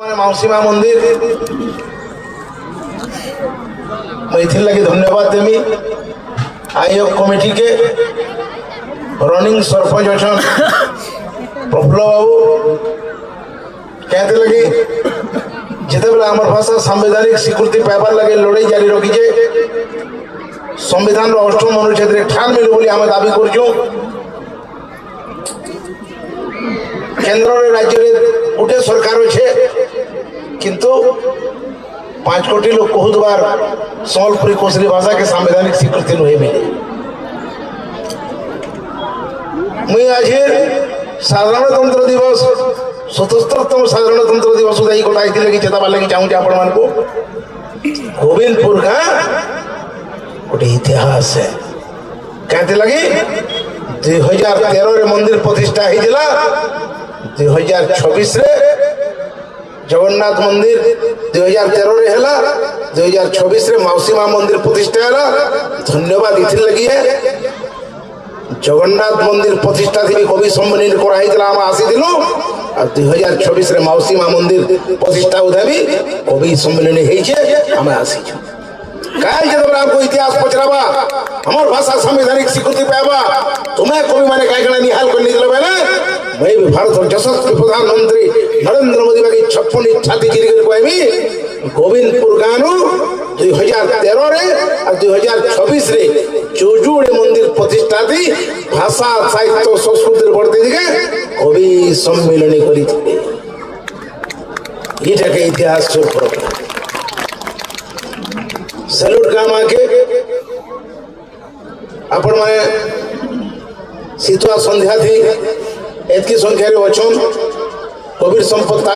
माउसीमा मंदिर मैं लगे धन्यवाद देमी आयोग कमिटी के रनिंग सरपंच अच्छा प्रफुल्ल बाबू कहते लगे जिते बेला आम भाषा संवैधानिक स्वीकृति पाइबार लगे लड़ाई जारी रखीचे संविधान अष्टम अनुच्छेद ठान मिलू बोली आम दाबी कर केंद्र राज्य गोटे सरकार अच्छे किंतु 5 कोटी लोग बहुत बार सम्बलपुरी कोसली भाषा के संवैधानिक स्वीकृति नुहे मिले मुई आज साधारणतंत्र दिवस 77तम साधारणतंत्र दिवस उदाई गोटाई लगी चेताबार लगी चाहूँ आपण मान को गोविंदपुर का गोटे इतिहास है कहते लगी 2013 रे मंदिर प्रतिष्ठा होइला 2026 रे जगन्नाथ मंदिर 2013 रे हैला 2026 रे मौसीमा मंदिर प्रतिष्ठा हैला धन्यवाद इथिर लगी है जगन्नाथ मंदिर प्रतिष्ठा थी कवि सम्मेलन कराइला हम आसी दिलो और 2026 रे मौसीमा मंदिर प्रतिष्ठा उधाबी कवि सम्मेलन हेइछे हम आसी काल जब आपको इतिहास पचरावा हमार भाषा संवैधानिक स्वीकृति पावा तुम्हें कवि माने काय गणा निहाल कर निकलो बेले मैं भी भारत यशस्वी प्रधानमंत्री नरेंद्र मोदी बाकी 56 छाती चिरी कर कहबी गोविंदपुर गानु 2013 रे और 2026 रे जोजुड़े मंदिर प्रतिष्ठा थी भाषा साहित्य संस्कृति बढ़ते दिखे कवि सम्मेलन करी थी ये के इतिहास से सैल्यूट काम आके आपण माने शीतुआ संध्या थी एतकी संख्या रे अछन कबीर संपत्ता